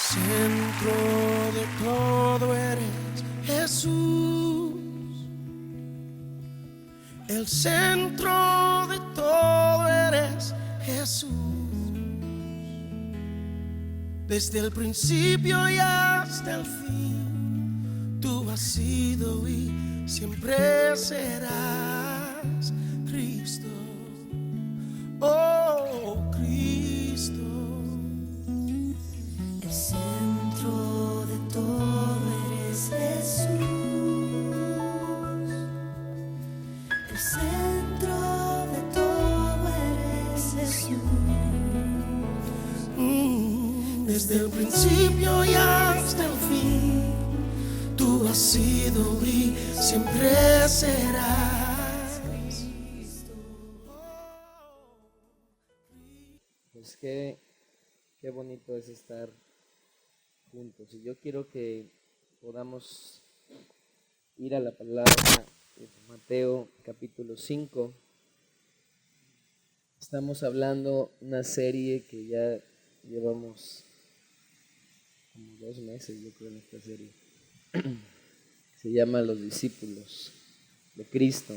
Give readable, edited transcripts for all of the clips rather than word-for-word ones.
Centro de todo eres Jesús, el centro de todo eres Jesús. Desde el principio y hasta el fin, tú has sido y siempre serás Cristo, oh Cristo. El centro de todo eres Jesús. El centro de todo eres Jesús. Desde el principio y hasta el fin, tú has sido y siempre serás. Pues qué bonito es estar juntos. Y yo quiero que podamos ir a la palabra de Mateo capítulo 5. Estamos hablando una serie que ya llevamos como 2 meses, yo creo, en esta serie. Se llama Los discípulos de Cristo.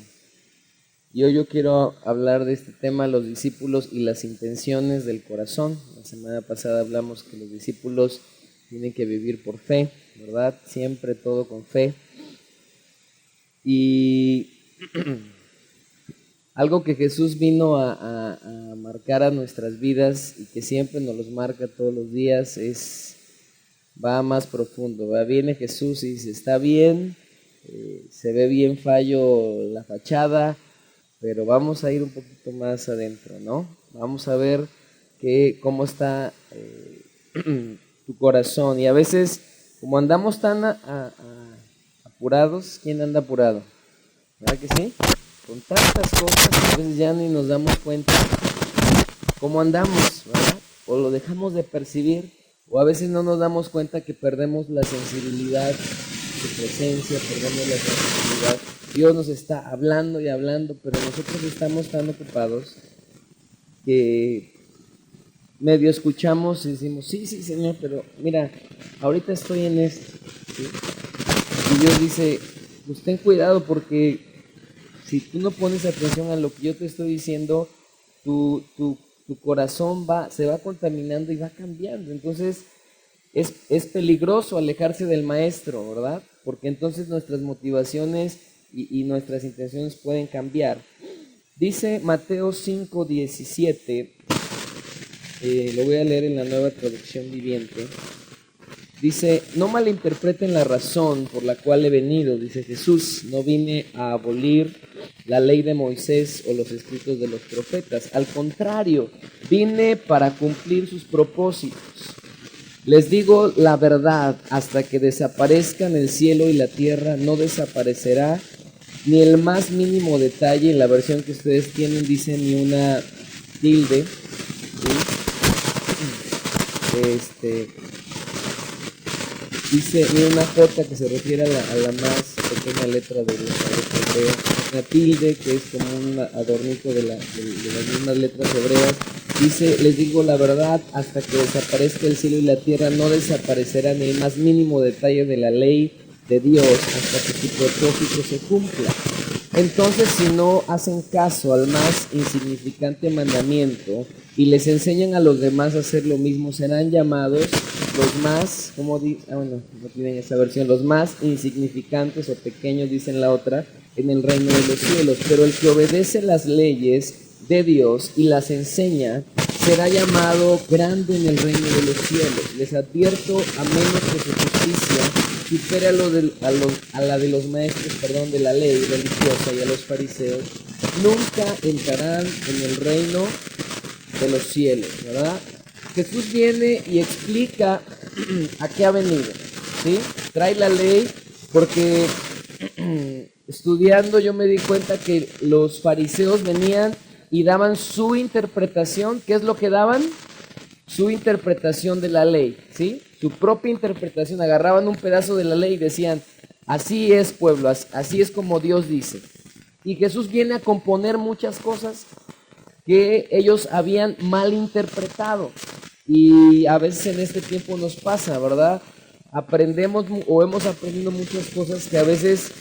Y hoy yo quiero hablar de este tema, los discípulos y las intenciones del corazón. La semana pasada hablamos que los discípulos tienen que vivir por fe, ¿verdad? Siempre todo con fe. Y algo que Jesús vino a marcar a nuestras vidas y que siempre nos los marca todos los días va más profundo. Viene Jesús y dice, está bien, se ve bien fallo la fachada, pero vamos a ir un poquito más adentro, ¿no? Vamos a ver cómo está tu corazón. Y a veces, como andamos tan apurados, ¿quién anda apurado? ¿Verdad que sí? Con tantas cosas, a veces ya ni nos damos cuenta cómo andamos, ¿verdad? O lo dejamos de percibir, o a veces no nos damos cuenta que perdemos la sensibilidad, su presencia, perdemos la sensibilidad. Dios nos está hablando y hablando, pero nosotros estamos tan ocupados que medio escuchamos y decimos, sí, Señor, pero mira, ahorita estoy en esto, ¿sí? Y Dios dice, pues ten cuidado porque si tú no pones atención a lo que yo te estoy diciendo, tu corazón se va contaminando y va cambiando. Entonces es peligroso alejarse del maestro, ¿verdad? Porque entonces nuestras motivaciones y nuestras intenciones pueden cambiar. Dice Mateo 5:17, lo voy a leer en la Nueva Traducción Viviente. Dice, no malinterpreten la razón por la cual he venido, dice Jesús, no vine a abolir la ley de Moisés o los escritos de los profetas. Al contrario, vine para cumplir sus propósitos. Les digo la verdad, hasta que desaparezcan el cielo y la tierra, no desaparecerá ni el más mínimo detalle. En la versión que ustedes tienen dice ni una tilde, ¿sí? Dice ni una J, que se refiere a la más pequeña letra de la letra hebrea, una tilde que es como un adornito de las mismas letras hebreas. Dice, les digo la verdad, hasta que desaparezca el cielo y la tierra, no desaparecerá ni el más mínimo detalle de la ley de Dios hasta que su propósito se cumpla. Entonces, si no hacen caso al más insignificante mandamiento y les enseñan a los demás a hacer lo mismo, serán llamados los más, no tienen esa versión, los más insignificantes o pequeños, dicen la otra, en el reino de los cielos. Pero el que obedece las leyes de Dios y las enseña, será llamado grande en el reino de los cielos. Les advierto, a menos que su justicia supere a la de los maestros, de la ley religiosa y a los fariseos, nunca entrarán en el reino de los cielos, ¿verdad? Jesús viene y explica a qué ha venido, ¿sí? Trae la ley porque estudiando yo me di cuenta que los fariseos venían y daban su interpretación. ¿Qué es lo que daban? Su interpretación de la ley, ¿sí? Su propia interpretación. Agarraban un pedazo de la ley y decían, así es, pueblo, así es como Dios dice. Y Jesús viene a componer muchas cosas que ellos habían malinterpretado. Y a veces en este tiempo nos pasa, ¿verdad? Aprendemos o hemos aprendido muchas cosas que a veces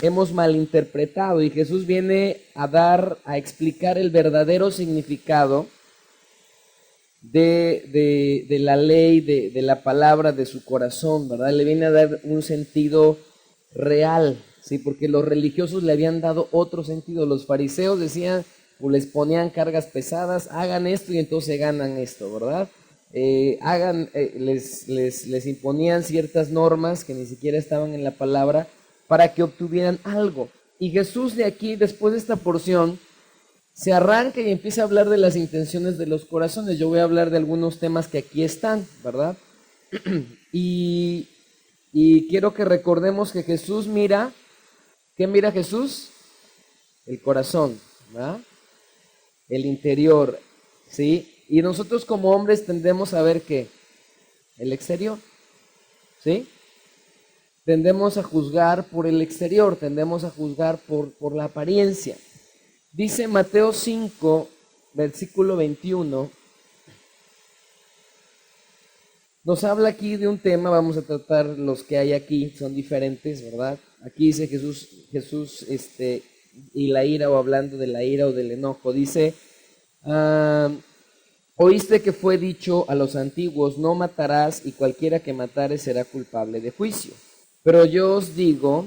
hemos malinterpretado, y Jesús viene a explicar el verdadero significado de la ley, de la palabra, de su corazón, ¿verdad? Le viene a dar un sentido real, ¿sí? Porque los religiosos le habían dado otro sentido. Los fariseos decían, o les ponían cargas pesadas, hagan esto y entonces ganan esto, ¿verdad? Les imponían ciertas normas que ni siquiera estaban en la palabra para que obtuvieran algo. Y Jesús de aquí, después de esta porción, se arranca y empieza a hablar de las intenciones de los corazones. Yo voy a hablar de algunos temas que aquí están, ¿verdad? Y quiero que recordemos que Jesús mira, ¿qué mira Jesús? El corazón, ¿verdad? El interior, ¿sí? Y nosotros como hombres tendemos a ver ¿qué? El exterior, ¿sí? Tendemos a juzgar por el exterior, tendemos a juzgar por la apariencia. Dice Mateo 5, versículo 21, nos habla aquí de un tema. Vamos a tratar los que hay aquí, son diferentes, ¿verdad? Aquí dice Jesús, y la ira, o hablando de la ira o del enojo, dice, oíste que fue dicho a los antiguos, no matarás, y cualquiera que matare será culpable de juicio. Pero yo os digo,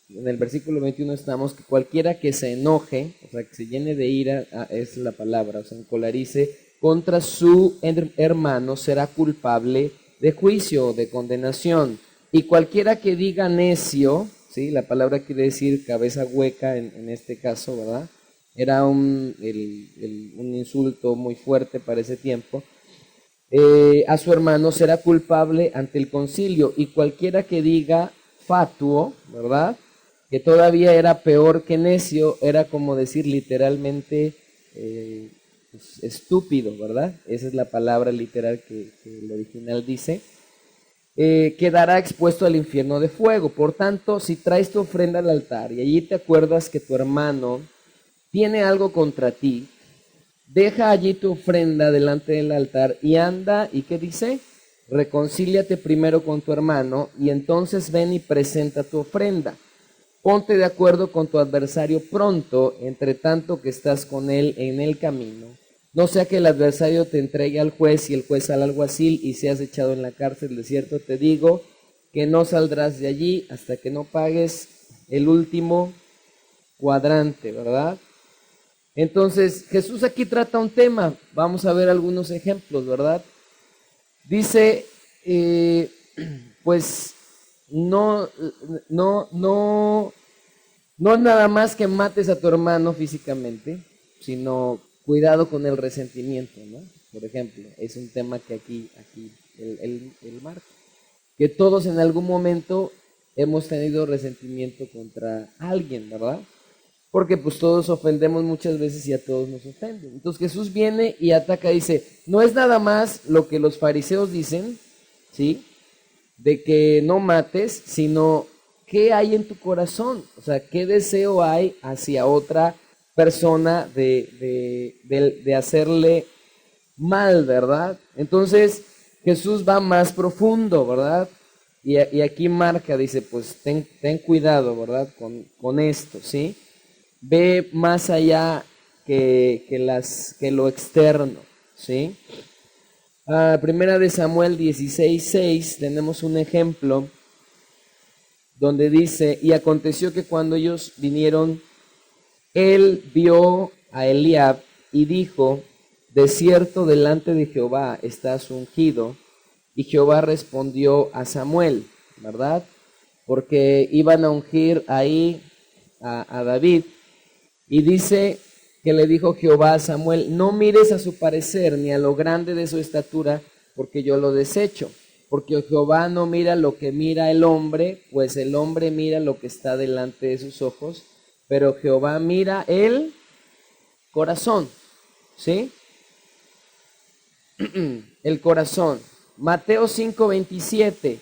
en el versículo 21 estamos, que cualquiera que se enoje, o sea, que se llene de ira, es la palabra, o sea, encolarice, contra su hermano será culpable de juicio o de condenación. Y cualquiera que diga necio, ¿sí? La palabra quiere decir cabeza hueca en este caso, ¿verdad? Era un insulto muy fuerte para ese tiempo. A su hermano será culpable ante el concilio. Y cualquiera que diga fatuo, ¿verdad? Que todavía era peor que necio, era como decir literalmente estúpido, ¿verdad? Esa es la palabra literal que el original dice. Quedará expuesto al infierno de fuego. Por tanto, si traes tu ofrenda al altar y allí te acuerdas que tu hermano tiene algo contra ti, deja allí tu ofrenda delante del altar y anda, ¿y qué dice? Reconcíliate primero con tu hermano y entonces ven y presenta tu ofrenda. Ponte de acuerdo con tu adversario pronto, entre tanto que estás con él en el camino. No sea que el adversario te entregue al juez y el juez al alguacil y seas echado en la cárcel. De cierto te digo que no saldrás de allí hasta que no pagues el último cuadrante, ¿verdad? Entonces, Jesús aquí trata un tema. Vamos a ver algunos ejemplos, ¿verdad? Dice, pues, no nada más que mates a tu hermano físicamente, sino cuidado con el resentimiento, ¿no? Por ejemplo, es un tema que aquí el marca. Que todos en algún momento hemos tenido resentimiento contra alguien, ¿verdad? Porque pues todos ofendemos muchas veces y a todos nos ofenden. Entonces Jesús viene y ataca, dice, no es nada más lo que los fariseos dicen, ¿sí? De que no mates, sino qué hay en tu corazón. O sea, qué deseo hay hacia otra persona de hacerle mal, ¿verdad? Entonces Jesús va más profundo, ¿verdad? Y aquí marca, dice, pues ten cuidado, ¿verdad? Con esto, ¿sí? Ve más allá que lo externo, ¿sí? Primera de Samuel 16:6 tenemos un ejemplo donde dice, y aconteció que cuando ellos vinieron, él vio a Eliab y dijo, de cierto delante de Jehová estás ungido. Y Jehová respondió a Samuel, ¿verdad? Porque iban a ungir ahí a David. Y dice que le dijo Jehová a Samuel, no mires a su parecer ni a lo grande de su estatura, porque yo lo desecho. Porque Jehová no mira lo que mira el hombre, pues el hombre mira lo que está delante de sus ojos, pero Jehová mira el corazón, ¿sí? El corazón. Mateo 5:27,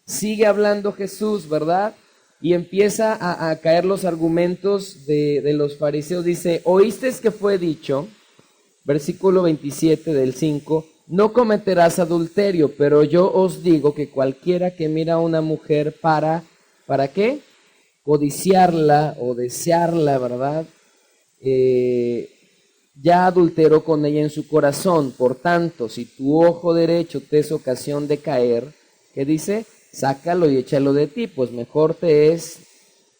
sigue hablando Jesús, ¿verdad? Y empieza a caer los argumentos de los fariseos. Dice, oíste que fue dicho, versículo 27 del 5, no cometerás adulterio, pero yo os digo que cualquiera que mira a una mujer ¿para qué? Codiciarla o desearla, ¿verdad? Ya adulteró con ella en su corazón. Por tanto, si tu ojo derecho te es ocasión de caer, ¿qué dice? Sácalo y échalo de ti, pues mejor te es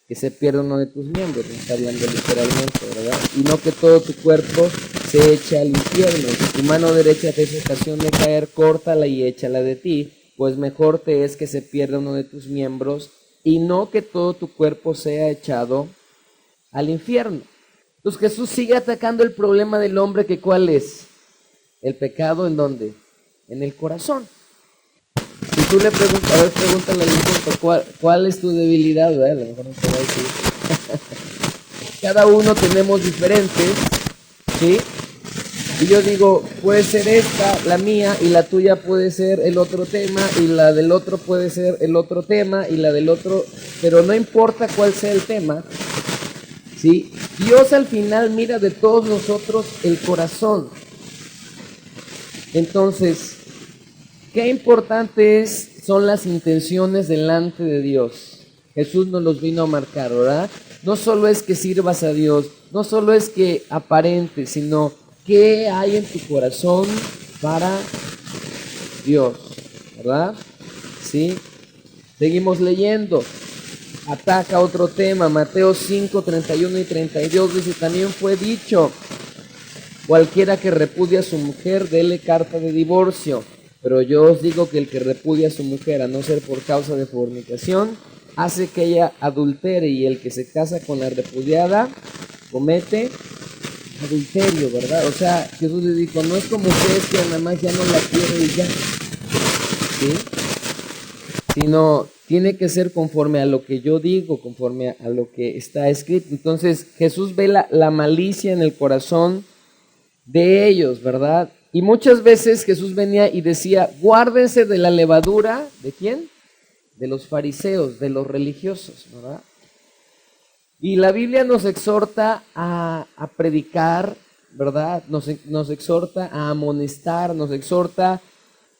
que se pierda uno de tus miembros, no está hablando literalmente, ¿verdad? Y no que todo tu cuerpo se eche al infierno. Si tu mano derecha te es ocasión de caer, córtala y échala de ti, pues mejor te es que se pierda uno de tus miembros y no que todo tu cuerpo sea echado al infierno. Entonces Jesús sigue atacando el problema del hombre, que ¿cuál es? El pecado, ¿en dónde? En el corazón. Si tú le preguntas, a ver, pregúntale al hijo, ¿cuál es tu debilidad? ¿Verdad? A lo mejor no te va a decir. Cada uno tenemos diferentes, ¿sí? Y yo digo, puede ser esta, la mía, y la tuya puede ser el otro tema, y la del otro puede ser el otro tema, y la del otro, pero no importa cuál sea el tema, ¿sí? Dios al final mira de todos nosotros el corazón. Entonces, qué importante son las intenciones delante de Dios. Jesús nos los vino a marcar, ¿verdad? No solo es que sirvas a Dios, no solo es que aparentes, sino qué hay en tu corazón para Dios, ¿verdad? ¿Sí? Seguimos leyendo. Ataca otro tema, Mateo 5, 31 y 32, dice, también fue dicho, cualquiera que repudie a su mujer, dele carta de divorcio. Pero yo os digo que el que repudia a su mujer, a no ser por causa de fornicación, hace que ella adultere, y el que se casa con la repudiada comete adulterio, ¿verdad? O sea, Jesús le dijo, no es como ustedes que nada más ya no la quieren y ya, ¿sí? Sino tiene que ser conforme a lo que yo digo, conforme a lo que está escrito. Entonces Jesús ve la malicia en el corazón de ellos, ¿verdad? Y muchas veces Jesús venía y decía, guárdense de la levadura, ¿de quién? De los fariseos, de los religiosos, ¿verdad? Y la Biblia nos exhorta a predicar, ¿verdad? Nos exhorta a amonestar, nos exhorta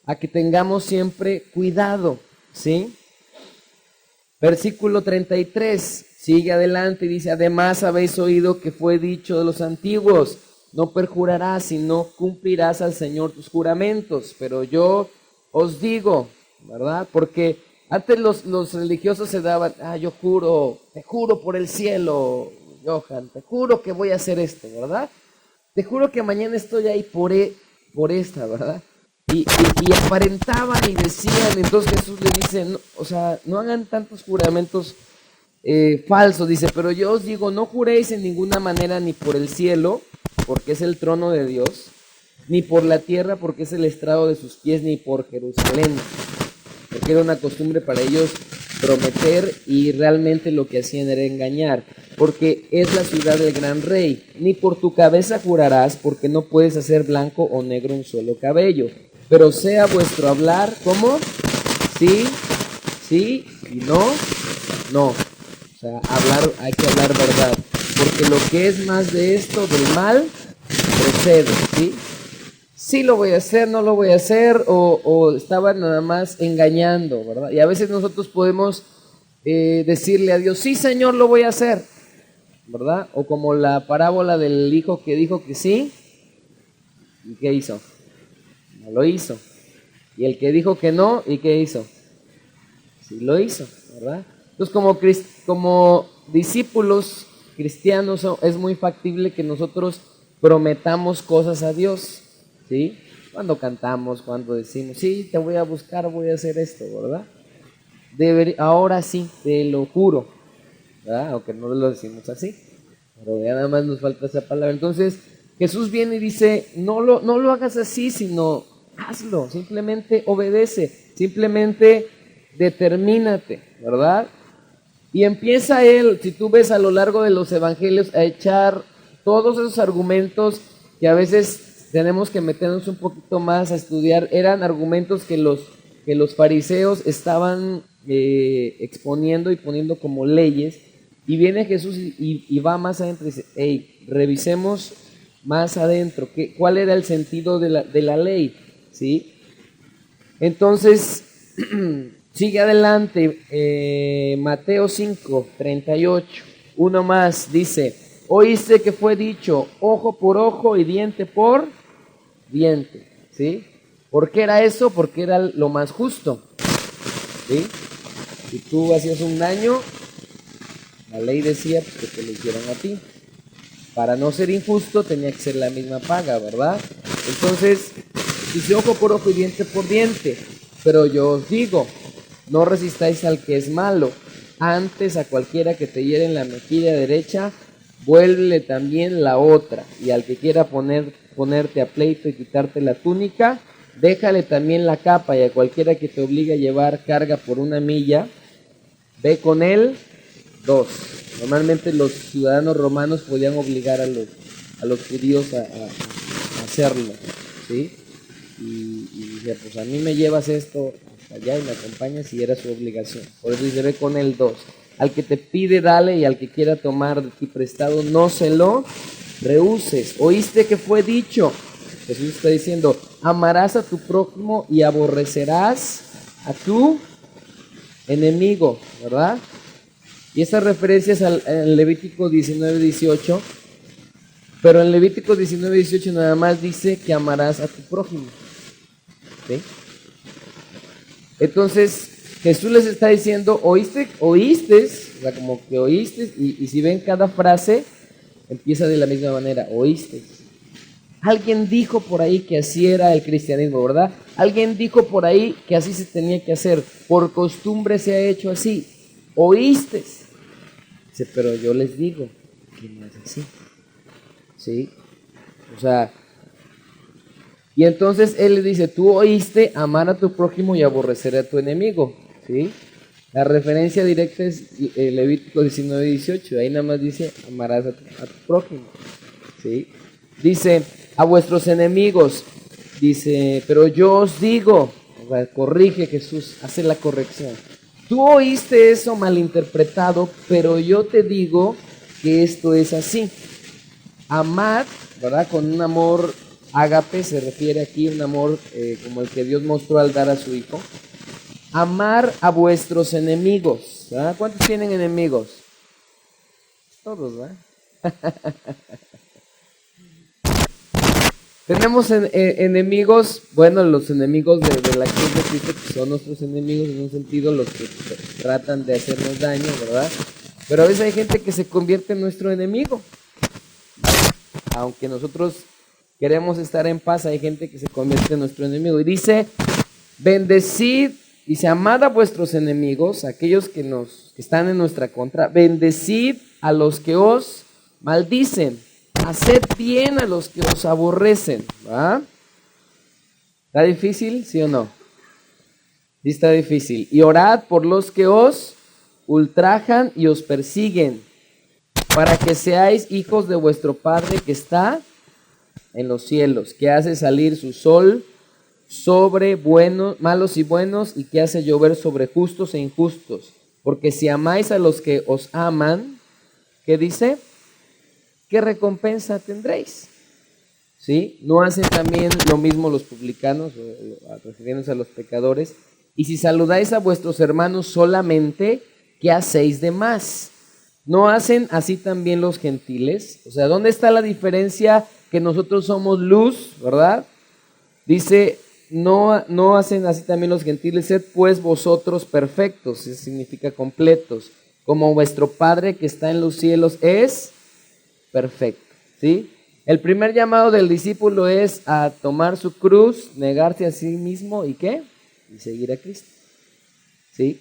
a que tengamos siempre cuidado, ¿sí? Versículo 33, sigue adelante y dice, además habéis oído que fue dicho de los antiguos, no perjurarás, sino cumplirás al Señor tus juramentos. Pero yo os digo, ¿verdad? Porque antes los religiosos se daban, yo juro, te juro por el cielo, Johan, te juro que voy a hacer esto, ¿verdad? Te juro que mañana estoy ahí por esta, ¿verdad? Y aparentaban y decían. Entonces Jesús le dice, no, o sea, no hagan tantos juramentos falsos, dice, pero yo os digo, no juréis en ninguna manera ni por el cielo, porque es el trono de Dios, ni por la tierra, porque es el estrado de sus pies, ni por Jerusalén, porque era una costumbre para ellos prometer, y realmente lo que hacían era engañar, porque es la ciudad del gran rey. Ni por tu cabeza jurarás, porque no puedes hacer blanco o negro un solo cabello, pero sea vuestro hablar, ¿cómo? Sí, sí, y no, no. O sea, hay que hablar verdad, porque lo que es más de esto, del mal, procede, ¿sí? Sí lo voy a hacer, no lo voy a hacer, o estaba nada más engañando, ¿verdad? Y a veces nosotros podemos decirle a Dios, sí, Señor, lo voy a hacer, ¿verdad? O como la parábola del hijo que dijo que sí, ¿y qué hizo? No lo hizo. Y el que dijo que no, ¿y qué hizo? Sí lo hizo, ¿verdad? Entonces, como discípulos cristianos, es muy factible que nosotros prometamos cosas a Dios, ¿sí? Cuando cantamos, cuando decimos, sí, te voy a buscar, voy a hacer esto, ¿verdad? Ahora sí, te lo juro, ¿verdad? Aunque no lo decimos así, pero ya nada más nos falta esa palabra. Entonces Jesús viene y dice, no lo hagas así, sino hazlo, simplemente obedece, simplemente determínate, ¿verdad? Y empieza él, si tú ves a lo largo de los evangelios, a echar todos esos argumentos que a veces tenemos que meternos un poquito más a estudiar. Eran argumentos que los fariseos estaban exponiendo y poniendo como leyes, y viene Jesús y va más adentro y dice, hey, revisemos más adentro. ¿Cuál era el sentido de la ley? ¿Sí? Entonces, sigue adelante, Mateo 5:38, uno más, dice, oíste que fue dicho, ojo por ojo y diente por diente, ¿sí? ¿Por qué era eso? Porque era lo más justo, ¿sí? Si tú hacías un daño, la ley decía pues, que te lo hicieran a ti. Para no ser injusto tenía que ser la misma paga, ¿verdad? Entonces, dice ojo por ojo y diente por diente. Pero yo os digo, no resistáis al que es malo. Antes a cualquiera que te hiere en la mejilla derecha, vuélvele también la otra. Y al que quiera ponerte a pleito y quitarte la túnica, déjale también la capa. Y a cualquiera que te obligue a llevar carga por 1 milla, ve con él 2. Normalmente los ciudadanos romanos podían obligar a los judíos a hacerlo, ¿sí? Y decía, pues a mí me llevas esto hasta allá y me acompañas, y era su obligación. Por eso dice, ve con él 2. Al que te pide, dale, y al que quiera tomar de ti prestado, no se lo rehuses. ¿Oíste que fue dicho? Jesús está diciendo, amarás a tu prójimo y aborrecerás a tu enemigo, ¿verdad? Y esa referencia es en Levítico 19:18, pero en Levítico 19:18 nada más dice que amarás a tu prójimo, ¿sí? Entonces Jesús les está diciendo, oíste, o sea, como que oíste, y si ven cada frase empieza de la misma manera, oíste. Alguien dijo por ahí que así era el cristianismo, ¿verdad? Alguien dijo por ahí que así se tenía que hacer, por costumbre se ha hecho así, oíste. Dice, pero yo les digo que no es así, ¿sí? O sea, y entonces él le dice, tú oíste amar a tu prójimo y aborrecer a tu enemigo, ¿sí? La referencia directa es Levítico 19:18, ahí nada más dice, amarás a tu prójimo, ¿sí? Dice, a vuestros enemigos, dice, pero yo os digo, o sea, corrige Jesús, hace la corrección. Tú oíste eso malinterpretado, pero yo te digo que esto es así. Amad, ¿verdad? Con un amor ágape, se refiere aquí un amor como el que Dios mostró al dar a su Hijo. Amar a vuestros enemigos, ¿verdad? ¿Cuántos tienen enemigos? Todos, ¿verdad? Tenemos enemigos, bueno, los enemigos de la cruz de Cristo, que son nuestros enemigos en un sentido, los que tratan de hacernos daño, ¿verdad? Pero a veces hay gente que se convierte en nuestro enemigo. Aunque nosotros queremos estar en paz, hay gente que se convierte en nuestro enemigo. Y dice, bendecid, dice, amad a vuestros enemigos, aquellos que están en nuestra contra, bendecid a los que os maldicen. Haced bien a los que os aborrecen, ¿va? ¿Está difícil, sí o no? Sí está difícil. Y orad por los que os ultrajan y os persiguen, para que seáis hijos de vuestro Padre que está en los cielos, que hace salir su sol sobre malos y buenos, y que hace llover sobre justos e injustos. Porque si amáis a los que os aman, ¿qué dice? ¿Qué recompensa tendréis? ¿Sí? ¿No hacen también lo mismo los publicanos, refiriéndose a los pecadores? Y si saludáis a vuestros hermanos solamente, ¿qué hacéis de más? ¿No hacen así también los gentiles? O sea, ¿dónde está la diferencia? Que nosotros somos luz, ¿verdad? Dice, no hacen así también los gentiles. Sed pues vosotros perfectos, eso significa completos, como vuestro Padre que está en los cielos es perfecto, ¿sí? El primer llamado del discípulo es a tomar su cruz, negarse a sí mismo y ¿qué? Y seguir a Cristo, ¿sí?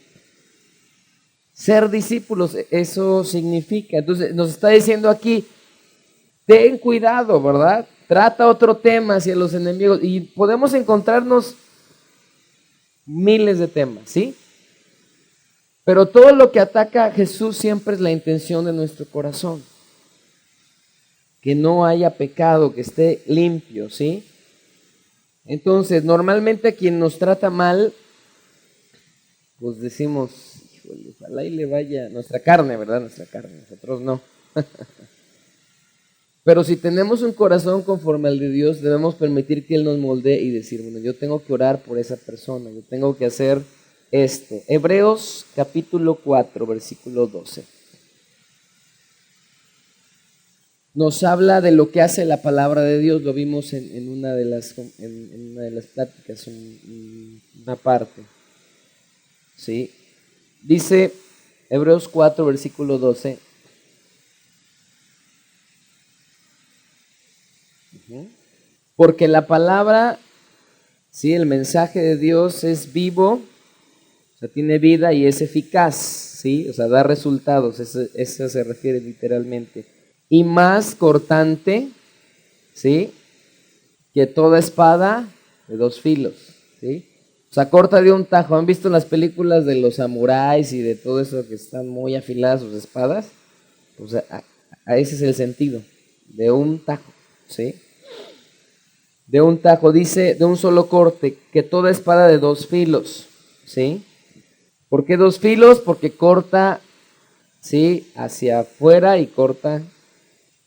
Ser discípulos, eso significa. Entonces nos está diciendo aquí, ten cuidado, ¿verdad? Trata otro tema hacia los enemigos, y podemos encontrarnos miles de temas, ¿sí? Pero todo lo que ataca a Jesús siempre es la intención de nuestro corazón. Que no haya pecado, que esté limpio, ¿sí? Entonces, normalmente a quien nos trata mal, pues decimos, híjole, ojalá y le vaya nuestra carne, ¿verdad? Nuestra carne, nosotros no. Pero si tenemos un corazón conforme al de Dios, debemos permitir que Él nos moldee y decir, bueno, yo tengo que orar por esa persona, yo tengo que hacer esto. Hebreos capítulo 4, versículo 12. Nos habla de lo que hace la palabra de Dios, lo vimos en una de las pláticas, una parte. ¿Sí? Dice Hebreos 4, versículo 12. Porque la palabra, sí, el mensaje de Dios es vivo, o sea, tiene vida y es eficaz, sí, o sea, da resultados, eso se refiere literalmente. Y más cortante, sí, que toda espada de dos filos, sí. O sea, corta de un tajo. ¿Han visto las películas de los samuráis y de todo eso que están muy afiladas sus espadas? Pues a ese es el sentido, de un tajo, ¿sí? De un tajo, dice, de un solo corte, que toda espada de dos filos, ¿sí? ¿Por qué dos filos? Porque corta, ¿sí? Hacia afuera y corta,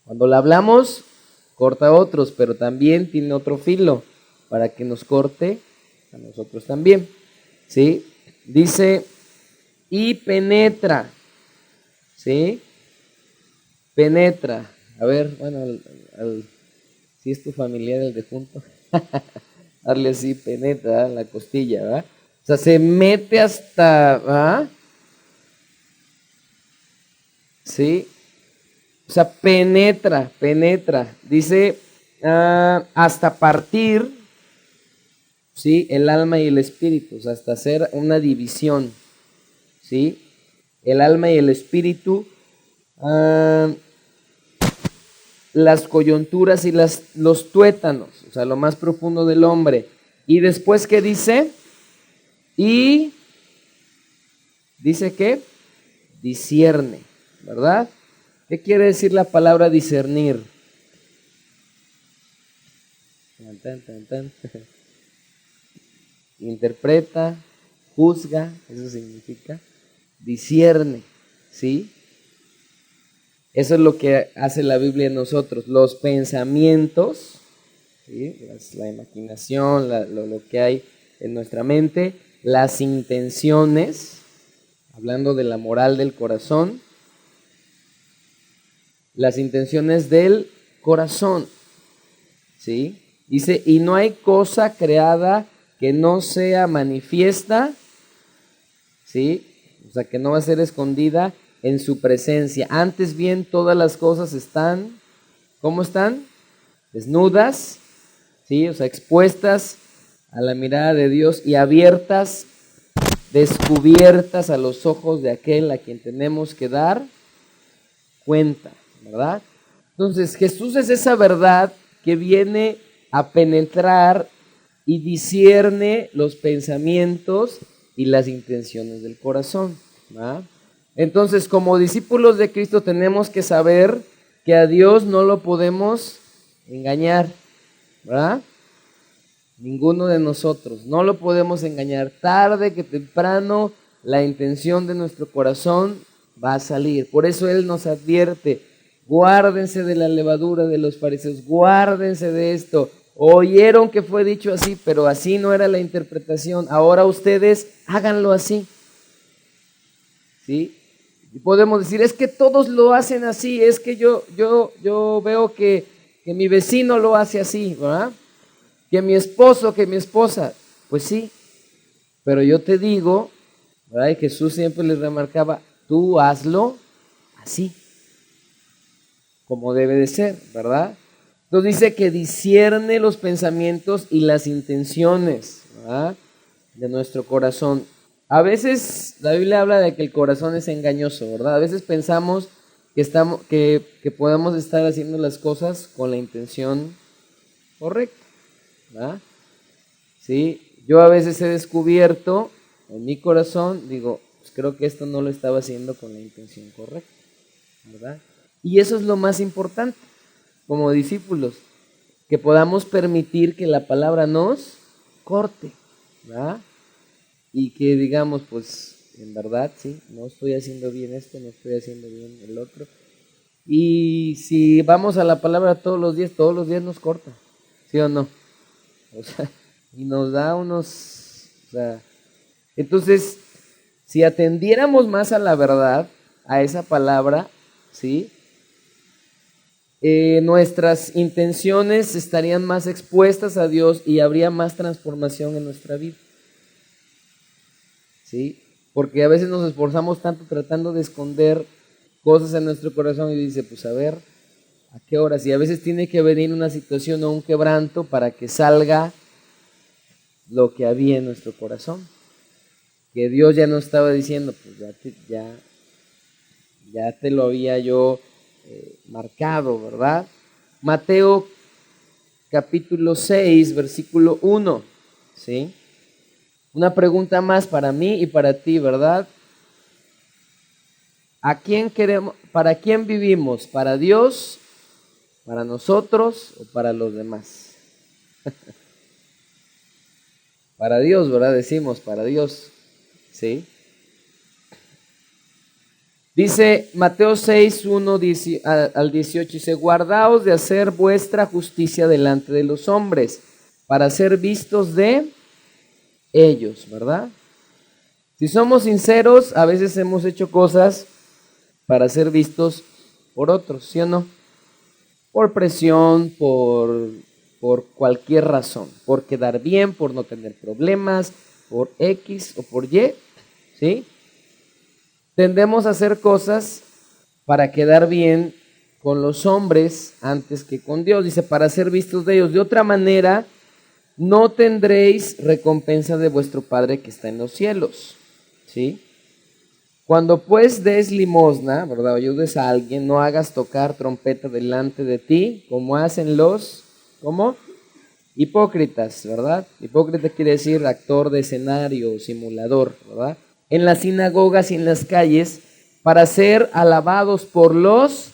cuando la hablamos, corta otros, pero también tiene otro filo para que nos corte a nosotros también, ¿sí? Dice, y penetra, ¿sí? Penetra. A ver, bueno, si es tu familiar el de junto, darle así, penetra la costilla, ¿verdad? O sea, se mete hasta, ¿verdad? ¿Sí? O sea, penetra, dice, hasta partir, ¿sí? El alma y el espíritu, o sea, hasta hacer una división, ¿sí? El alma y el espíritu, las coyunturas y los tuétanos, o sea, lo más profundo del hombre. Y después, ¿qué dice? Y dice que discierne, ¿verdad? ¿Qué quiere decir la palabra discernir? Interpreta, juzga, eso significa, discierne, ¿sí? Eso es lo que hace la Biblia en nosotros, los pensamientos, ¿sí? La imaginación, lo que hay en nuestra mente, las intenciones, hablando de la moral del corazón, las intenciones del corazón, ¿sí? Dice, y no hay cosa creada que no sea manifiesta, ¿sí? O sea, que no va a ser escondida en su presencia. Antes bien, todas las cosas están, ¿cómo están? Desnudas, ¿sí? O sea, expuestas a la mirada de Dios y abiertas, descubiertas a los ojos de aquel a quien tenemos que dar cuenta, ¿verdad? Entonces, Jesús es esa verdad que viene a penetrar y discierne los pensamientos y las intenciones del corazón, ¿verdad? Entonces, como discípulos de Cristo tenemos que saber que a Dios no lo podemos engañar, ¿verdad? Ninguno de nosotros, no lo podemos engañar. Tarde que temprano la intención de nuestro corazón va a salir. Por eso Él nos advierte, guárdense de la levadura de los fariseos, guárdense de esto. Oyeron que fue dicho así, pero así no era la interpretación. Ahora ustedes háganlo así, ¿sí? Y podemos decir, es que todos lo hacen así, es que yo veo que mi vecino lo hace así, ¿verdad? Que mi esposo, que mi esposa, pues sí, pero yo te digo, ¿verdad? Y Jesús siempre les remarcaba, tú hazlo así, como debe de ser, ¿verdad? Entonces dice que discierne los pensamientos y las intenciones, ¿verdad? De nuestro corazón. A veces la Biblia habla de que el corazón es engañoso, ¿verdad? A veces pensamos que podemos estar haciendo las cosas con la intención correcta, ¿verdad? Sí, yo a veces he descubierto en mi corazón, digo, pues creo que esto no lo estaba haciendo con la intención correcta, ¿verdad? Y eso es lo más importante, como discípulos, que podamos permitir que la palabra nos corte, ¿verdad? Y que digamos, pues, en verdad, sí, no estoy haciendo bien esto, no estoy haciendo bien el otro. Y si vamos a la palabra todos los días nos corta, ¿sí o no? O sea, y nos da unos, o sea, entonces, si atendiéramos más a la verdad, a esa palabra, ¿sí? Nuestras intenciones estarían más expuestas a Dios y habría más transformación en nuestra vida, ¿sí? Porque a veces nos esforzamos tanto tratando de esconder cosas en nuestro corazón y dice, pues a ver, ¿a qué horas? Y a veces tiene que venir una situación o un quebranto para que salga lo que había en nuestro corazón. Que Dios ya no estaba diciendo, pues ya te lo había yo marcado, ¿verdad? Mateo capítulo 6, versículo 1, ¿sí? Una pregunta más para mí y para ti, ¿verdad? ¿Para quién vivimos? ¿Para Dios, para nosotros o para los demás? Para Dios, ¿verdad? Decimos, para Dios, ¿sí? Dice Mateo 6, 1 al 18, dice, guardaos de hacer vuestra justicia delante de los hombres, para ser vistos de ellos, ¿verdad? Si somos sinceros, a veces hemos hecho cosas para ser vistos por otros, ¿sí o no? Por presión, por cualquier razón, por quedar bien, por no tener problemas, por X o por Y, ¿sí? Tendemos a hacer cosas para quedar bien con los hombres antes que con Dios. Dice, para ser vistos de ellos. De otra manera, no tendréis recompensa de vuestro Padre que está en los cielos, ¿sí? Cuando pues des limosna, ¿verdad? O ayudes a alguien, no hagas tocar trompeta delante de ti, como hacen los, ¿cómo? Hipócritas, ¿verdad? Hipócrita quiere decir actor de escenario, simulador, ¿verdad? En las sinagogas y en las calles, para ser alabados por los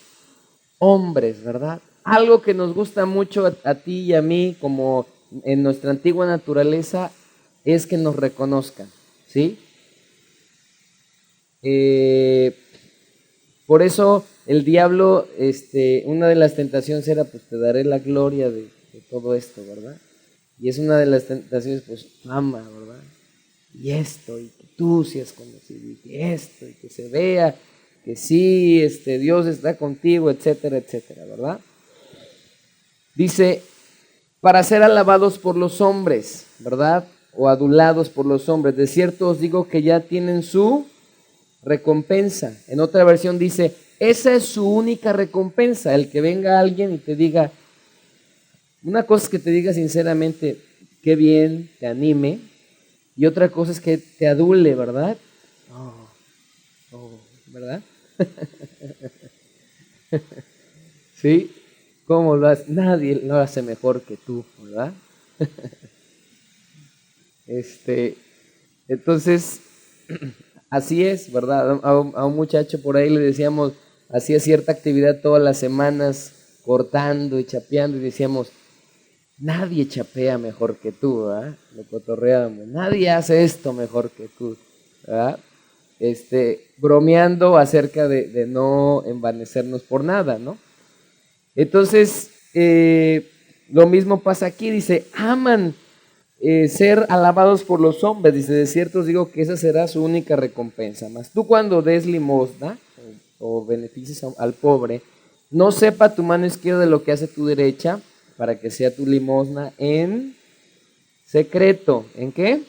hombres, ¿verdad? Algo que nos gusta mucho a ti y a mí, como en nuestra antigua naturaleza, es que nos reconozcan, ¿sí? Por eso el diablo, una de las tentaciones era, pues te daré la gloria de todo esto, ¿verdad? Y es una de las tentaciones, pues fama, ¿verdad? Y esto, y que tú seas conocido, y que esto, y que se vea que sí, Dios está contigo, etcétera, etcétera, ¿verdad? Dice, para ser alabados por los hombres, ¿verdad? O adulados por los hombres. De cierto os digo que ya tienen su recompensa. En otra versión dice, esa es su única recompensa, el que venga alguien y te diga, una cosa es que te diga sinceramente, qué bien, te anime, y otra cosa es que te adule, ¿verdad? ¿Verdad? ¿Sí? ¿Cómo lo hace? Nadie lo hace mejor que tú, ¿verdad? Entonces, así es, ¿verdad? A un muchacho por ahí le decíamos, hacía cierta actividad todas las semanas, cortando y chapeando, y decíamos, nadie chapea mejor que tú, ¿verdad? Lo cotorreábamos, nadie hace esto mejor que tú, ¿verdad? Bromeando acerca de no envanecernos por nada, ¿no? Entonces, lo mismo pasa aquí, dice, aman ser alabados por los hombres, dice, de cierto os digo que esa será su única recompensa. Mas tú cuando des limosna o beneficies al pobre, no sepa tu mano izquierda de lo que hace tu derecha, para que sea tu limosna en secreto. ¿En qué?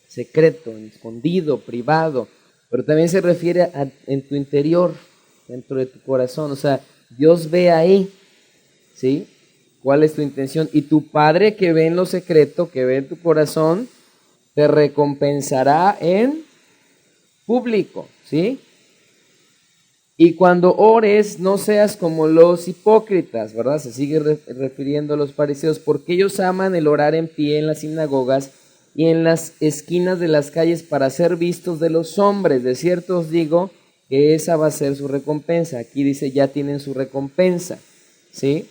Secreto, en escondido, privado. Pero también se refiere en tu interior, dentro de tu corazón. O sea, Dios ve ahí, ¿sí? ¿Cuál es tu intención? Y tu Padre que ve en lo secreto, que ve en tu corazón, te recompensará en público, ¿sí? Y cuando ores, no seas como los hipócritas, ¿verdad? Se sigue refiriendo a los fariseos, porque ellos aman el orar en pie en las sinagogas y en las esquinas de las calles para ser vistos de los hombres. De cierto os digo que esa va a ser su recompensa. Aquí dice, ya tienen su recompensa, ¿sí?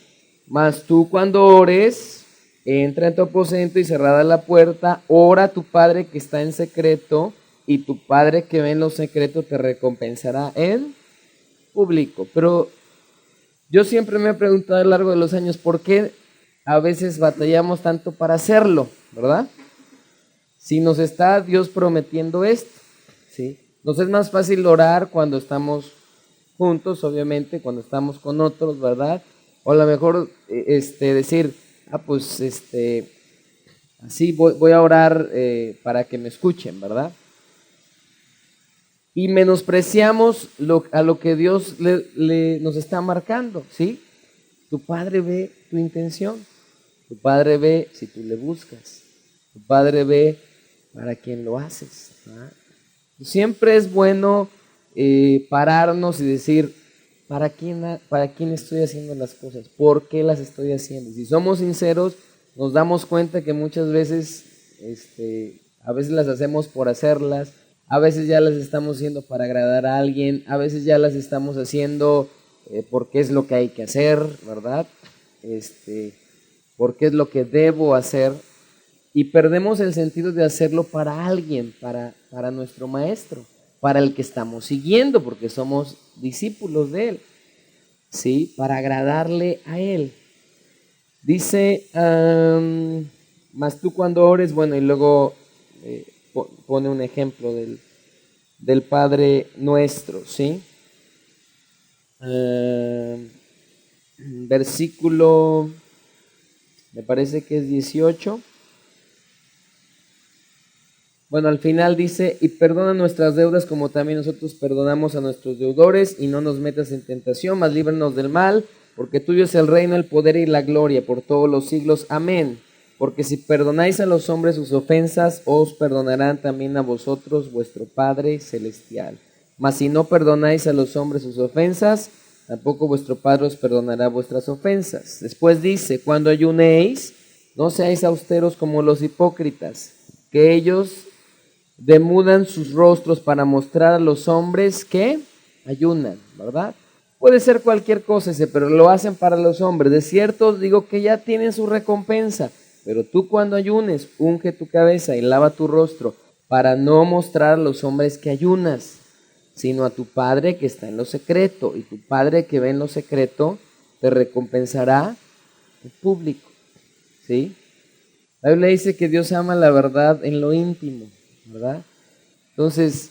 Mas tú cuando ores, entra en tu aposento y cerrada la puerta, ora a tu Padre que está en secreto, y tu Padre que ve en lo secreto te recompensará en público. Pero Yo siempre me he preguntado a lo largo de los años por qué a veces batallamos tanto para hacerlo, ¿verdad? Si nos está Dios prometiendo esto, ¿sí? Nos es más fácil orar cuando estamos juntos, obviamente, cuando estamos con otros, ¿verdad? O a lo mejor decir, pues así voy a orar para que me escuchen, ¿verdad? Y menospreciamos a lo que Dios nos está marcando, ¿sí? Tu Padre ve tu intención, tu Padre ve si tú le buscas, tu Padre ve para quién lo haces, ¿verdad? Siempre es bueno pararnos y decir, ¿para quién estoy haciendo las cosas? ¿Por qué las estoy haciendo? Si somos sinceros, nos damos cuenta que muchas veces, a veces las hacemos por hacerlas, a veces ya las estamos haciendo para agradar a alguien, a veces ya las estamos haciendo porque es lo que hay que hacer, ¿verdad? Porque es lo que debo hacer, y perdemos el sentido de hacerlo para alguien, para nuestro maestro, para el que estamos siguiendo, porque somos discípulos de él, ¿sí? Para agradarle a él. Dice, mas tú cuando ores, bueno, y luego pone un ejemplo del Padre Nuestro, ¿sí? Versículo, me parece que es 18. Bueno, al final dice, y perdona nuestras deudas como también nosotros perdonamos a nuestros deudores, y no nos metas en tentación, mas líbranos del mal, porque tuyo es el reino, el poder y la gloria por todos los siglos. Amén. Porque si perdonáis a los hombres sus ofensas, os perdonarán también a vosotros vuestro Padre celestial. Mas si no perdonáis a los hombres sus ofensas, tampoco vuestro Padre os perdonará vuestras ofensas. Después dice, cuando ayunéis, no seáis austeros como los hipócritas, que ellos demudan sus rostros para mostrar a los hombres que ayunan, ¿verdad? Puede ser cualquier cosa, pero lo hacen para los hombres. De cierto os digo que ya tienen su recompensa. Pero tú cuando ayunes, unge tu cabeza y lava tu rostro, para no mostrar a los hombres que ayunas, sino a tu Padre que está en lo secreto. Y tu Padre que ve en lo secreto te recompensará en público, ¿sí? La Biblia dice que Dios ama la verdad en lo íntimo, ¿verdad? Entonces,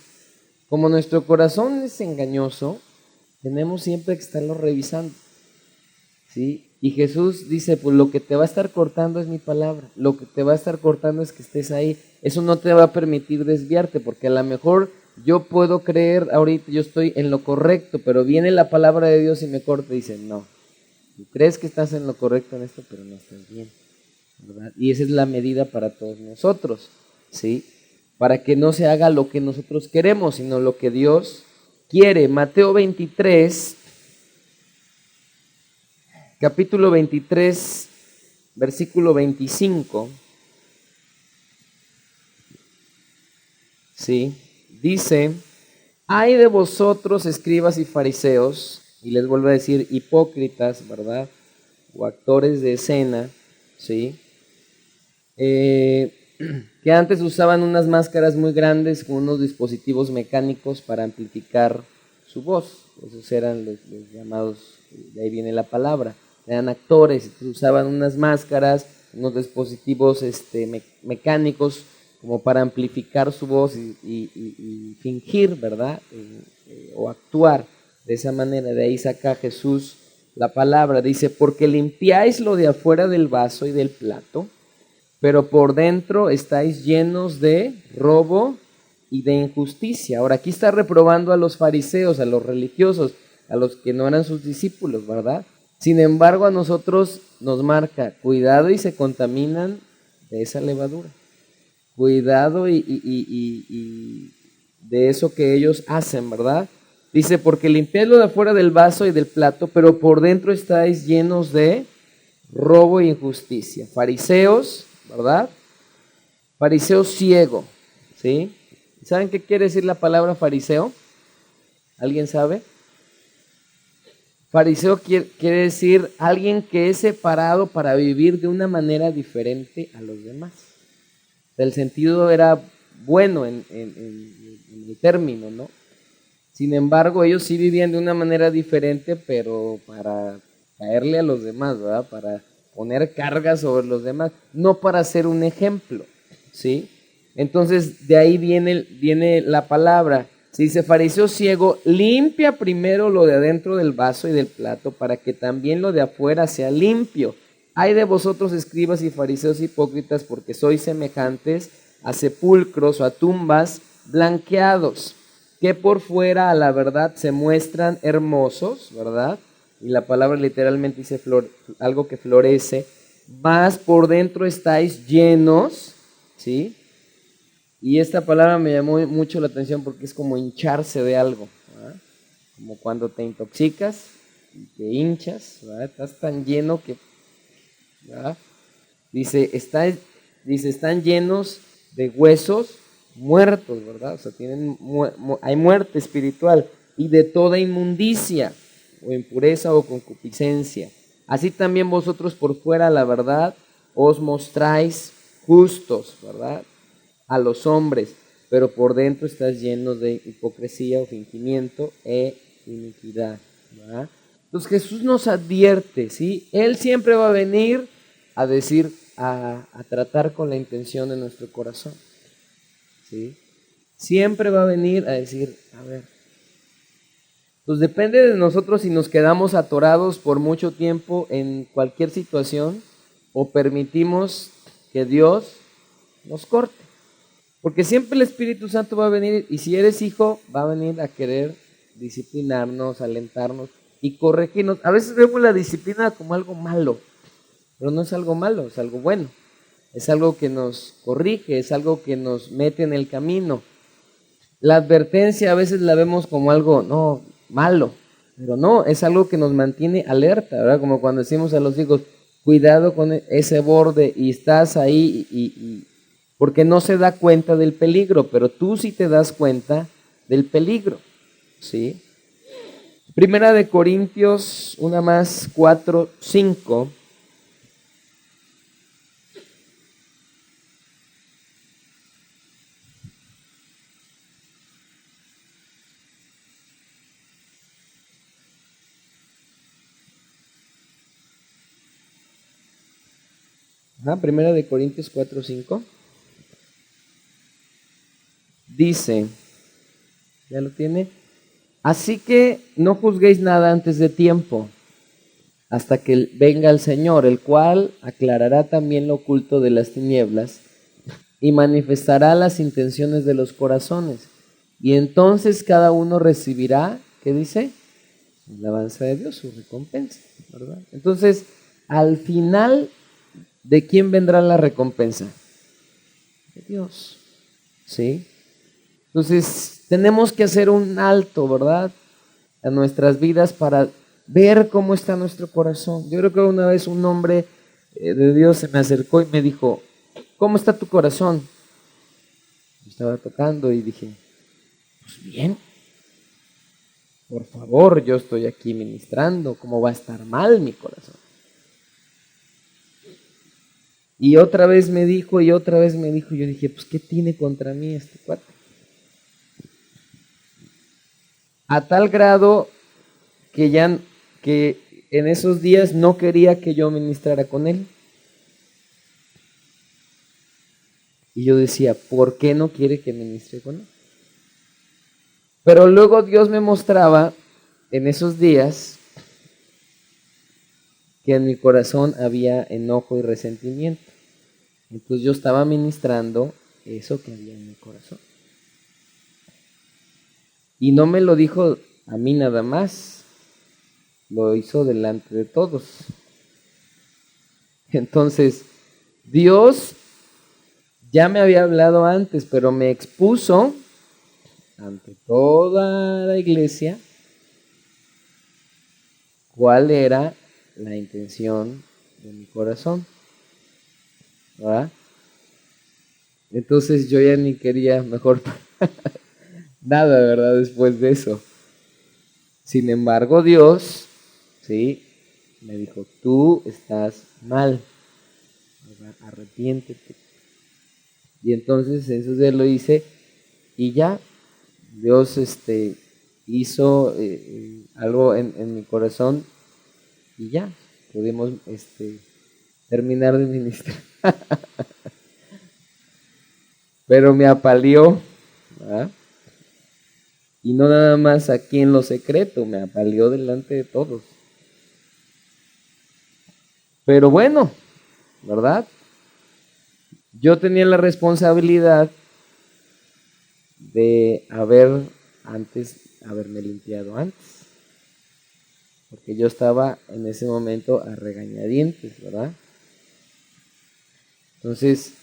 como nuestro corazón es engañoso, tenemos siempre que estarlo revisando, ¿sí? Y Jesús dice, pues lo que te va a estar cortando es mi palabra, lo que te va a estar cortando es que estés ahí. Eso no te va a permitir desviarte, porque a lo mejor yo puedo creer ahorita, yo estoy en lo correcto, pero viene la palabra de Dios y me corta y dice, no, tú crees que estás en lo correcto en esto, pero no estás bien, ¿verdad? Y esa es la medida para todos nosotros, ¿sí? Para que no se haga lo que nosotros queremos, sino lo que Dios quiere. Mateo 23, capítulo 23, versículo 25, ¿sí? Dice, ay de vosotros, escribas y fariseos, y les vuelvo a decir hipócritas, ¿verdad? O actores de escena, ¿sí? Que antes usaban unas máscaras muy grandes con unos dispositivos mecánicos para amplificar su voz. Esos eran los llamados, de ahí viene la palabra, eran actores, usaban unas máscaras, unos dispositivos mecánicos como para amplificar su voz y fingir, ¿verdad? O actuar de esa manera. De ahí saca Jesús la palabra, dice, porque limpiáis lo de afuera del vaso y del plato, pero por dentro estáis llenos de robo y de injusticia. Ahora aquí está reprobando a los fariseos, a los religiosos, a los que no eran sus discípulos, ¿verdad? Sin embargo, a nosotros nos marca, cuidado y se contaminan de esa levadura. Cuidado y de eso que ellos hacen, ¿verdad? Dice, porque limpiáis lo de afuera del vaso y del plato, pero por dentro estáis llenos de robo e injusticia. Fariseos, ¿verdad? Fariseo ciego, ¿sí? ¿Saben qué quiere decir la palabra fariseo? ¿Alguien sabe? Fariseo quiere decir alguien que es separado para vivir de una manera diferente a los demás. El sentido era bueno en el término, ¿no? Sin embargo, ellos sí vivían de una manera diferente, pero para caerle a los demás, ¿verdad? Para poner cargas sobre los demás, no para ser un ejemplo, ¿sí? Entonces, de ahí viene la palabra. Se dice, fariseo ciego, limpia primero lo de adentro del vaso y del plato para que también lo de afuera sea limpio. Ay de vosotros, escribas y fariseos hipócritas, porque sois semejantes a sepulcros o a tumbas blanqueados, que por fuera a la verdad se muestran hermosos, ¿verdad? Y la palabra literalmente dice algo que florece, mas por dentro estáis llenos, ¿sí? Y esta palabra me llamó mucho la atención porque es como hincharse de algo, ¿verdad? Como cuando te intoxicas y te hinchas, ¿verdad? Estás tan lleno que, ¿verdad? Dice, están llenos de huesos muertos, ¿verdad? O sea, hay muerte espiritual y de toda inmundicia o impureza o concupiscencia. Así también vosotros por fuera, la verdad, os mostráis justos, ¿verdad? A los hombres, pero por dentro estás lleno de hipocresía o fingimiento e iniquidad, ¿verdad? Entonces Jesús nos advierte, ¿sí? Él siempre va a venir a decir, a tratar con la intención de nuestro corazón, ¿sí? Siempre va a venir a decir, a ver. Pues depende de nosotros si nos quedamos atorados por mucho tiempo en cualquier situación o permitimos que Dios nos corte. Porque siempre el Espíritu Santo va a venir, y si eres hijo, va a venir a querer disciplinarnos, alentarnos y corregirnos. A veces vemos la disciplina como algo malo, pero no es algo malo, es algo bueno. Es algo que nos corrige, es algo que nos mete en el camino. La advertencia a veces la vemos como algo, no, malo, pero no, es algo que nos mantiene alerta, ¿verdad? Como cuando decimos a los hijos, cuidado con ese borde, y estás ahí porque no se da cuenta del peligro, pero tú sí te das cuenta del peligro, ¿sí? Primera de Corintios, una más, 4:5. Primera de Corintios 4:5. Dice, ¿ya lo tiene? Así que no juzguéis nada antes de tiempo, hasta que venga el Señor, el cual aclarará también lo oculto de las tinieblas y manifestará las intenciones de los corazones. Y entonces cada uno recibirá, ¿qué dice? La alabanza de Dios, su recompensa, ¿verdad? Entonces, al final, ¿de quién vendrá la recompensa? De Dios, ¿sí? Entonces, tenemos que hacer un alto, ¿verdad? A nuestras vidas para ver cómo está nuestro corazón. Yo creo que una vez un hombre de Dios se me acercó y me dijo, ¿cómo está tu corazón? Yo estaba tocando y dije, pues bien. Por favor, yo estoy aquí ministrando, ¿cómo va a estar mal mi corazón? Y otra vez me dijo, yo dije, pues ¿qué tiene contra mí este cuate? A tal grado que en esos días no quería que yo ministrara con él. Y yo decía, ¿por qué no quiere que ministre con él? Pero luego Dios me mostraba en esos días que en mi corazón había enojo y resentimiento. Entonces yo estaba ministrando eso que había en mi corazón. Y no me lo dijo a mí nada más, lo hizo delante de todos. Entonces, Dios ya me había hablado antes, pero me expuso ante toda la iglesia cuál era la intención de mi corazón, ¿verdad? Entonces yo ya ni quería mejor nada, ¿verdad? Después de eso. Sin embargo, Dios, ¿sí?, me dijo, tú estás mal, ¿verdad? Arrepiéntete. Y entonces eso ya lo hice y ya Dios hizo algo en mi corazón y ya, pudimos terminar de ministrar. Pero me apaleó, ¿verdad? Y no nada más aquí en lo secreto, me apaleó delante de todos. Pero bueno, ¿verdad? Yo tenía la responsabilidad de haberme limpiado antes. Porque yo estaba en ese momento a regañadientes, ¿verdad? Entonces,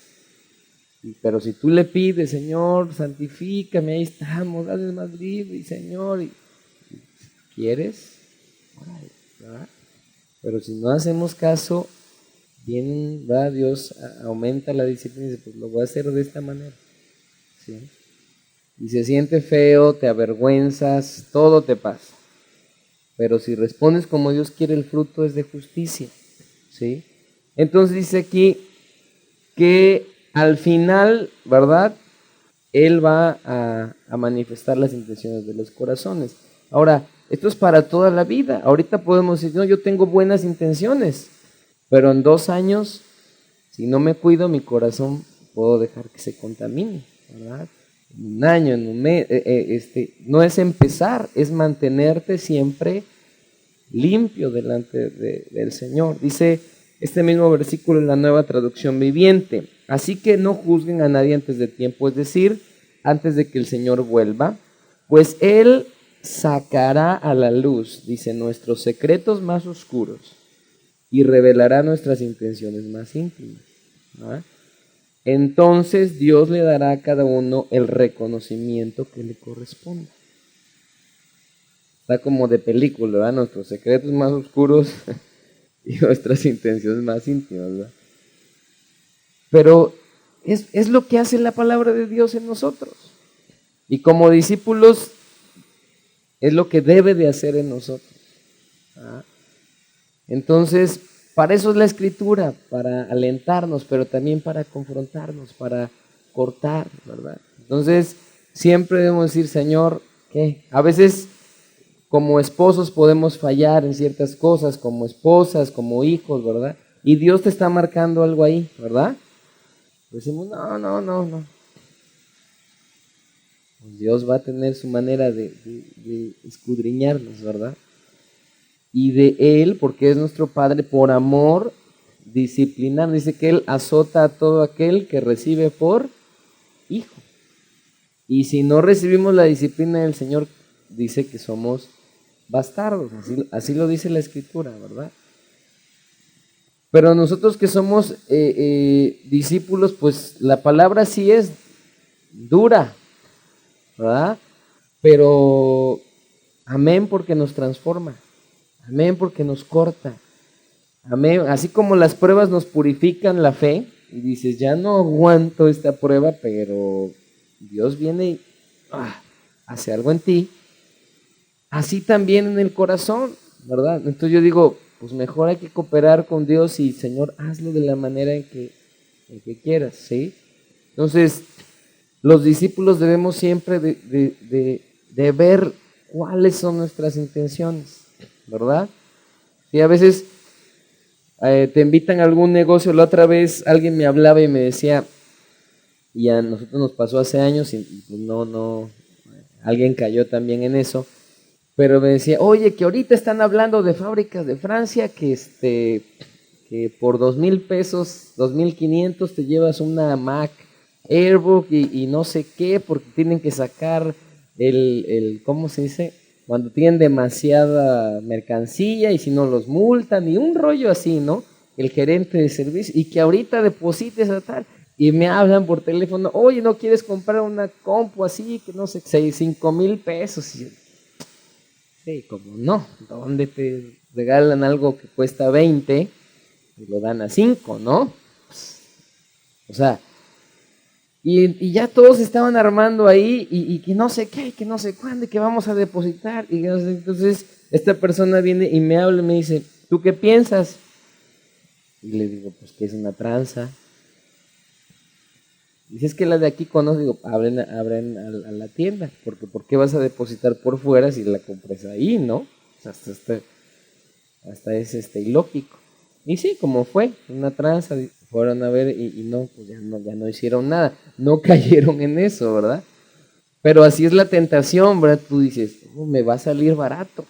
pero si tú le pides, Señor, santifícame, ahí estamos, dale más libre, Señor, y ¿quieres? ¿Verdad? Pero si no hacemos caso, vienen, ¿verdad? Dios aumenta la disciplina y dice, pues lo voy a hacer de esta manera, ¿sí? Y se siente feo, te avergüenzas, todo te pasa. Pero si respondes como Dios quiere, el fruto es de justicia, ¿sí? Entonces dice aquí que al final, ¿verdad? Él va a manifestar las intenciones de los corazones. Ahora, esto es para toda la vida. Ahorita podemos decir, no, yo tengo buenas intenciones, pero en 2 años, si no me cuido, mi corazón puedo dejar que se contamine, ¿verdad? En 1 año, en un mes, no es empezar, es mantenerte siempre limpio delante del Señor. Dice este mismo versículo en la Nueva Traducción Viviente: así que no juzguen a nadie antes de tiempo, es decir, antes de que el Señor vuelva, pues Él sacará a la luz, dice, nuestros secretos más oscuros y revelará nuestras intenciones más íntimas, ¿verdad? Entonces Dios le dará a cada uno el reconocimiento que le corresponda. Está como de película, ¿verdad? Nuestros secretos más oscuros y nuestras intenciones más íntimas, ¿verdad? Pero es lo que hace la palabra de Dios en nosotros. Y como discípulos es lo que debe de hacer en nosotros, ¿verdad? Entonces, para eso es la Escritura, para alentarnos, pero también para confrontarnos, para cortar, ¿verdad? Entonces, siempre debemos decir, Señor, ¿qué? A veces como esposos podemos fallar en ciertas cosas, como esposas, como hijos, ¿verdad? Y Dios te está marcando algo ahí, ¿verdad? Decimos, no. Pues Dios va a tener su manera de escudriñarnos, ¿verdad? Y de Él, porque es nuestro Padre, por amor, disciplinar. Dice que Él azota a todo aquel que recibe por hijo. Y si no recibimos la disciplina del Señor, dice que somos bastardos. Así lo dice la Escritura, ¿verdad? Pero nosotros que somos discípulos, pues la palabra sí es dura, ¿verdad? Pero amén, porque nos transforma. Amén, porque nos corta. Amén. Así como las pruebas nos purifican la fe, y dices, ya no aguanto esta prueba, pero Dios viene y hace algo en ti. Así también en el corazón, ¿verdad? Entonces yo digo, pues mejor hay que cooperar con Dios y, Señor, hazlo de la manera en que quieras, ¿sí? Entonces, los discípulos debemos siempre de ver cuáles son nuestras intenciones, ¿verdad? Y a veces te invitan a algún negocio. La otra vez alguien me hablaba y me decía, y a nosotros nos pasó hace años, y pues alguien cayó también en eso, pero me decía, oye, que ahorita están hablando de fábricas de Francia que por 2,000 pesos, 2,500 te llevas una Mac Airbook y no sé qué, porque tienen que sacar ¿cómo se dice? Cuando tienen demasiada mercancía y si no los multan y un rollo así, ¿no? El gerente de servicio, y que ahorita deposites a tal, y me hablan por teléfono, oye, ¿no quieres comprar una compu así, que no sé, 5,000 pesos? Y yo, sí, como no, ¿dónde te regalan algo que cuesta 20 y lo dan a 5, ¿no? Pues, o sea, y ya todos estaban armando ahí y que no sé qué, que no sé cuándo, y que vamos a depositar. Y entonces esta persona viene y me habla y me dice, ¿tú qué piensas? Y le digo, pues que es una tranza. Dice, es que la de aquí conozco. Digo, abren a la tienda, porque ¿por qué vas a depositar por fuera si la compras ahí, no? O sea, hasta es ilógico. Y sí, como fue, una tranza, fueron a ver y no, pues ya no hicieron nada, no cayeron en eso, ¿verdad? Pero así es la tentación, ¿verdad? Tú dices, me va a salir barato,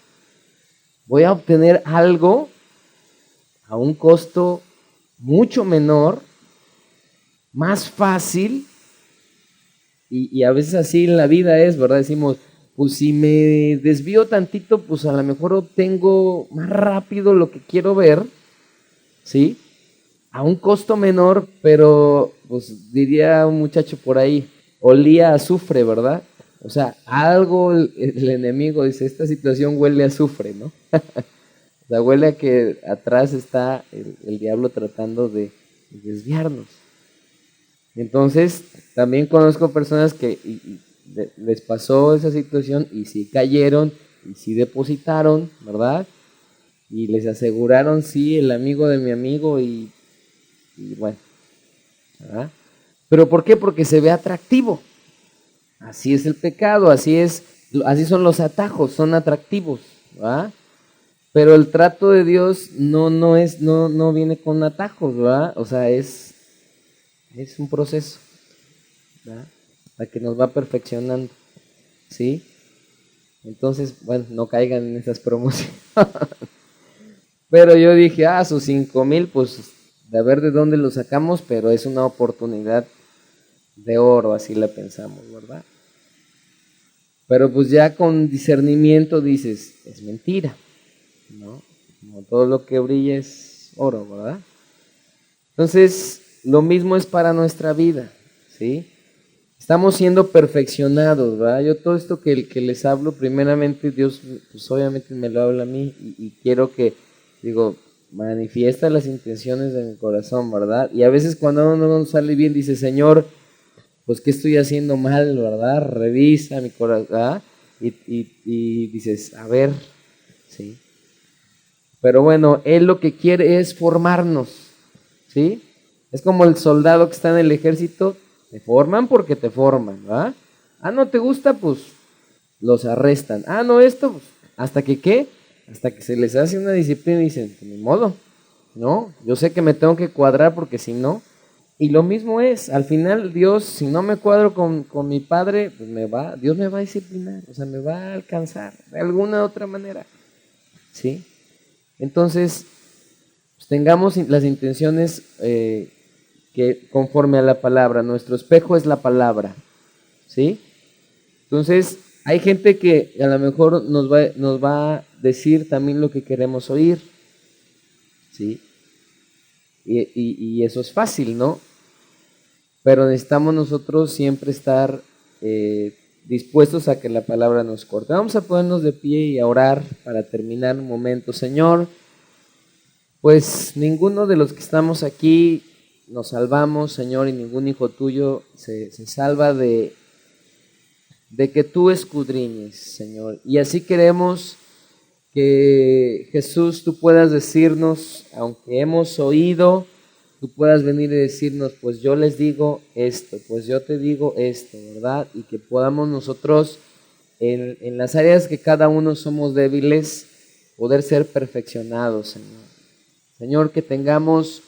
voy a obtener algo a un costo mucho menor, más fácil, y a veces así en la vida es, ¿verdad? Decimos, pues si me desvío tantito, pues a lo mejor obtengo más rápido lo que quiero ver, ¿sí? A un costo menor, pero pues diría un muchacho por ahí, olía a azufre, ¿verdad? O sea, algo el enemigo dice, esta situación huele a azufre, ¿no? O sea, huele a que atrás está el diablo tratando de desviarnos. Entonces, también conozco personas que les pasó esa situación y sí cayeron y sí depositaron, ¿verdad? Y les aseguraron, sí, el amigo de mi amigo y bueno, ¿verdad? ¿Pero por qué? Porque se ve atractivo. Así es el pecado, así son los atajos, son atractivos, ¿verdad? Pero el trato de Dios no viene con atajos, ¿verdad? O sea, es un proceso, ¿verdad? Para que nos va perfeccionando, ¿sí? Entonces, bueno, no caigan en esas promociones. Pero yo dije, sus 5,000, pues de ver de dónde lo sacamos, pero es una oportunidad de oro, así la pensamos, ¿verdad? Pero pues ya con discernimiento dices, es mentira, ¿no? Como todo lo que brilla es oro, ¿verdad? Entonces, lo mismo es para nuestra vida, ¿sí? Estamos siendo perfeccionados, ¿verdad? Yo todo esto que les hablo, primeramente Dios, pues obviamente me lo habla a mí y quiero que, digo, manifiesta las intenciones de mi corazón, ¿verdad? Y a veces cuando uno no sale bien, dice, Señor, pues ¿qué estoy haciendo mal, verdad? Revisa mi corazón, ¿verdad? Y dices, a ver, ¿sí? Pero bueno, Él lo que quiere es formarnos, ¿sí? Es como el soldado que está en el ejército, te forman porque te forman, ¿verdad? No te gusta, pues los arrestan. No, esto, pues, ¿hasta que qué? Hasta que se les hace una disciplina y dicen, pues, ni modo, ¿no? Yo sé que me tengo que cuadrar porque si no, y lo mismo es, al final Dios, si no me cuadro con mi padre, pues Dios me va a disciplinar, o sea, me va a alcanzar de alguna otra manera, ¿sí? Entonces, pues, tengamos las intenciones que conforme a la palabra, nuestro espejo es la palabra, ¿sí? Entonces, hay gente que a lo mejor nos va a decir también lo que queremos oír, ¿sí? Y eso es fácil, ¿no? Pero necesitamos nosotros siempre estar dispuestos a que la palabra nos corte. Vamos a ponernos de pie y a orar para terminar un momento. Señor, pues ninguno de los que estamos aquí nos salvamos, Señor, y ningún hijo tuyo se salva de que tú escudriñes, Señor. Y así queremos que Jesús, tú puedas decirnos, aunque hemos oído, tú puedas venir y decirnos, pues yo les digo esto, pues yo te digo esto, ¿verdad? Y que podamos nosotros, en las áreas que cada uno somos débiles, poder ser perfeccionados, Señor. Señor, que tengamos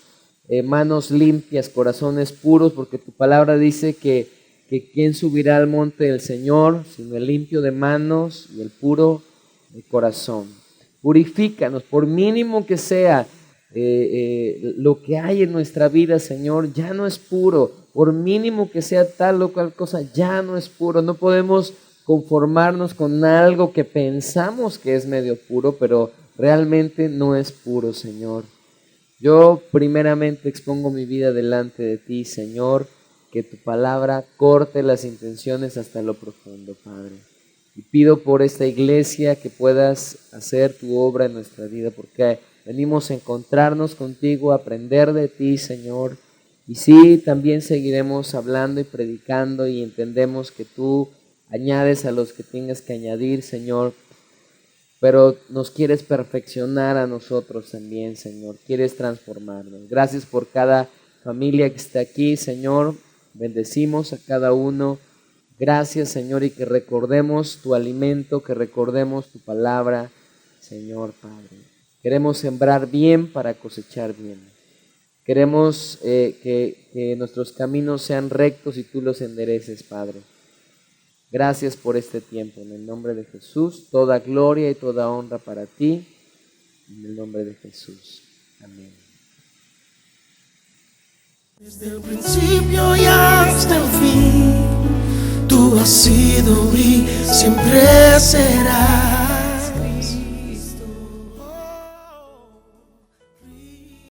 manos limpias, corazones puros, porque tu palabra dice que quién subirá al monte del Señor, sino el limpio de manos y el puro de corazón. Purifícanos, por mínimo que sea lo que hay en nuestra vida, Señor, ya no es puro. Por mínimo que sea tal o cual cosa, ya no es puro. No podemos conformarnos con algo que pensamos que es medio puro, pero realmente no es puro, Señor. Yo primeramente expongo mi vida delante de ti, Señor, que tu palabra corte las intenciones hasta lo profundo, Padre. Y pido por esta iglesia que puedas hacer tu obra en nuestra vida, porque venimos a encontrarnos contigo, a aprender de ti, Señor. Y sí, también seguiremos hablando y predicando y entendemos que tú añades a los que tengas que añadir, Señor. Pero nos quieres perfeccionar a nosotros también, Señor. Quieres transformarnos. Gracias por cada familia que está aquí, Señor. Bendecimos a cada uno. Gracias, Señor, y que recordemos tu alimento, que recordemos tu palabra, Señor Padre. Queremos sembrar bien para cosechar bien. Queremos que nuestros caminos sean rectos y tú los endereces, Padre. Gracias por este tiempo. En el nombre de Jesús, toda gloria y toda honra para ti. En el nombre de Jesús. Amén. Desde el principio y hasta el fin, tú has sido y siempre serás.